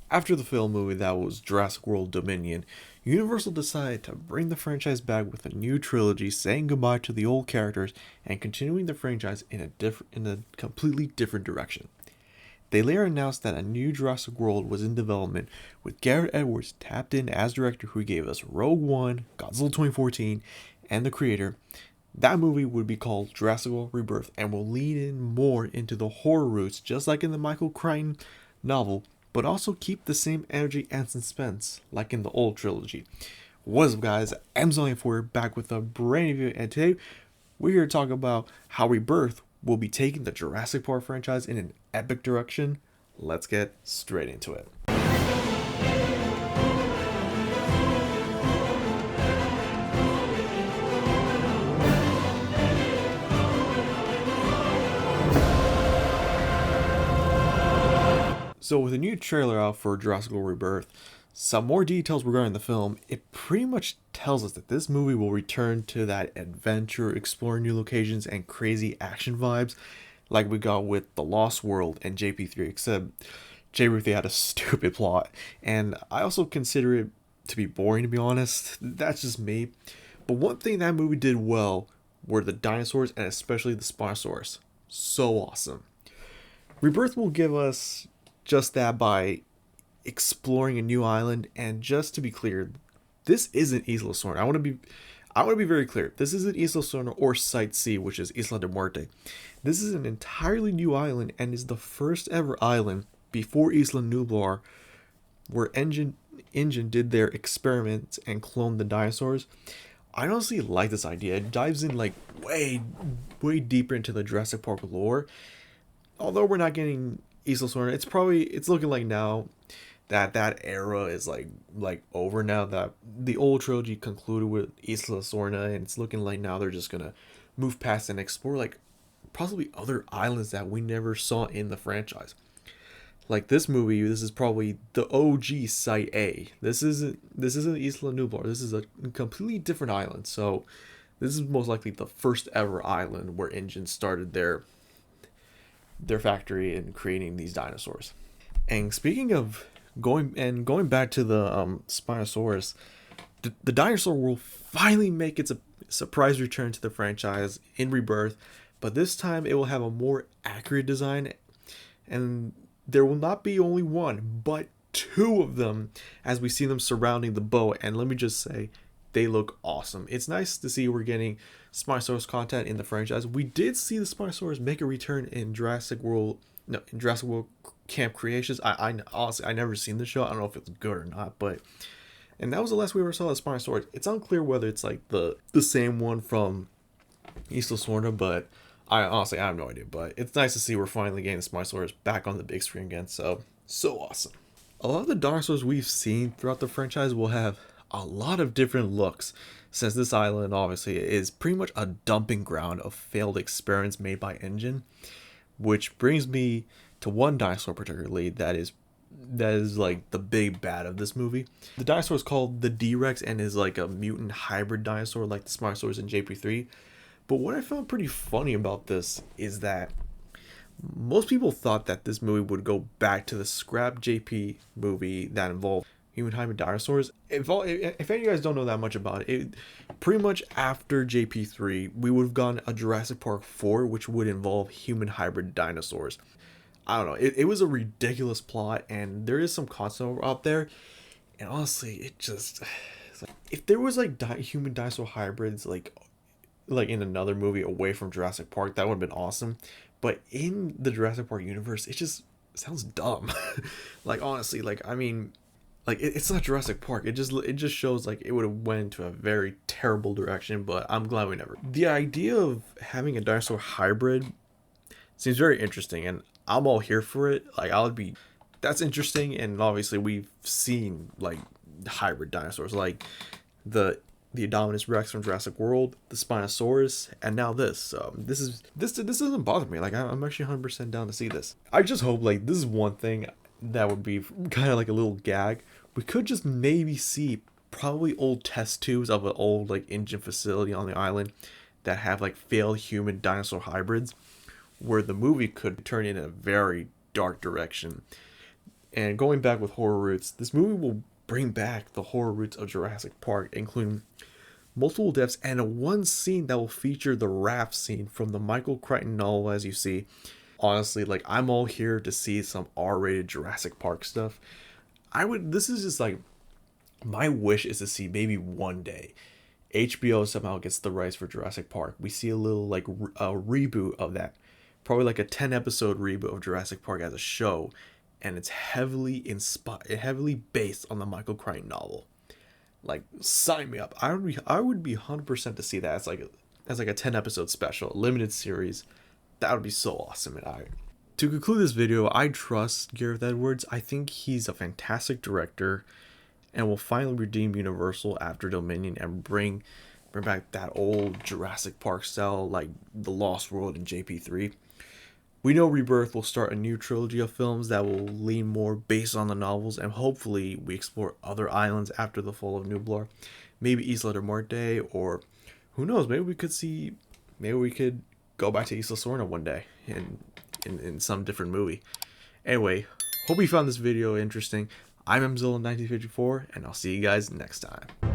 After the failed movie that was Jurassic World Dominion, Universal decided to bring the franchise back with a new trilogy, saying goodbye to the old characters and continuing the franchise in a completely different direction. They later announced that a new Jurassic World was in development, with Garrett Edwards tapped in as director, who gave us Rogue One, Godzilla 2014, and The Creator. That movie would be called Jurassic World Rebirth and will lean in more into the horror roots, just like in the Michael Crichton novel, but also keep the same energy and suspense like in the old trilogy. What's up, guys? I'm Zonny4 back with a brand new video, and today we're here to talk about how Rebirth will be taking the Jurassic Park franchise in an epic direction. Let's get straight into it. So with a new trailer out for Jurassic World Rebirth, some more details regarding the film, it pretty much tells us that this movie will return to that adventure, exploring new locations, and crazy action vibes like we got with The Lost World and JP3, except JP3 had a stupid plot, and I also consider it to be boring, to be honest. That's just me. But one thing that movie did well were the dinosaurs, and especially the Spinosaurus. So awesome. Rebirth will give us just that by exploring a new island. And just to be clear, this isn't Isla Sorna. I want to be very clear. This isn't Isla Sorna or Site C, which is Isla de Muerte. This is an entirely new island and is the first ever island before Isla Nublar, where Engine did their experiments and cloned the dinosaurs. I honestly like this idea. It dives in like way deeper into the Jurassic Park lore. Although we're not getting Isla Sorna, it's looking like now that era is like over now, that the old trilogy concluded with Isla Sorna, and it's looking like now they're just gonna move past and explore like possibly other islands that we never saw in the franchise. Like this movie, this is probably the OG Site A. This isn't Isla Nublar. This is a completely different island. So this is most likely the first ever island where Engine started their factory in creating these dinosaurs. And speaking of going back to the Spinosaurus, the dinosaur will finally make its a surprise return to the franchise in Rebirth, but this time it will have a more accurate design, and there will not be only one, but two of them as we see them surrounding the boat. And let me just say, they look awesome. It's nice to see we're getting Spinosaurus content in the franchise. We did see the Spinosaurus make a return in Jurassic World Camp Creations. I honestly, I never seen the show. I don't know if it's good or not, but and that was the last we ever saw of Spinosaurus. It's unclear whether it's like the same one from Isla Sorna, but I have no idea. But it's nice to see we're finally getting the Spinosaurus back on the big screen again. So awesome. A lot of the dinosaurs we've seen throughout the franchise will have a lot of different looks, since this island obviously is pretty much a dumping ground of failed experiments made by Engine, which brings me to one dinosaur particularly that is like the big bad of this movie. The dinosaur is called the D-Rex and is like a mutant hybrid dinosaur like the Spinosaurus in JP3. But what I found pretty funny about this is that most people thought that this movie would go back to the scrap JP movie that involved human hybrid dinosaurs. If any of you guys don't know that much about it, pretty much after JP3, we would have gotten a Jurassic Park 4, which would involve human hybrid dinosaurs. I don't know. It was a ridiculous plot, and there is some concept out there. And honestly, it just, it's like, if there was like human dinosaur hybrids like in another movie away from Jurassic Park, that would have been awesome. But in the Jurassic Park universe, it just sounds dumb. Like honestly, like I mean, like it's not Jurassic Park. It just shows like it would have went into a very terrible direction. But I'm glad we never. The idea of having a dinosaur hybrid seems very interesting, and I'm all here for it. Like that's interesting. And obviously we've seen like hybrid dinosaurs, like the Indominus Rex from Jurassic World, the Spinosaurus, and now this. So this doesn't bother me. Like I'm actually 100% down to see this. I just hope like this is one thing that would be kind of like a little gag. We could just maybe see probably old test tubes of an old like Engine facility on the island that have like failed human dinosaur hybrids, where the movie could turn in a very dark direction. And going back with horror roots, this movie will bring back the horror roots of Jurassic Park, including multiple deaths and a one scene that will feature the raft scene from the Michael Crichton novel. As you see, honestly, like, I'm all here to see some R-rated Jurassic Park stuff. This is just like, my wish is to see maybe one day HBO somehow gets the rights for Jurassic Park. We see a little like a reboot of that, probably like a 10-episode reboot of Jurassic Park as a show, and it's heavily based on the Michael Crichton novel. Like, sign me up. I would be 100% to see that as like a 10-episode special, limited series. That would be so awesome. And to conclude this video, I trust Gareth Edwards. I think he's a fantastic director and will finally redeem Universal after Dominion and bring back that old Jurassic Park style, like The Lost World and JP3. We know Rebirth will start a new trilogy of films that will lean more based on the novels, and hopefully we explore other islands after the fall of Nublar. Maybe Isla de Muerte, or who knows, maybe we could go back to Isla Sorna one day in some different movie. Anyway, hope you found this video interesting. I'm Mzilla1954, and I'll see you guys next time.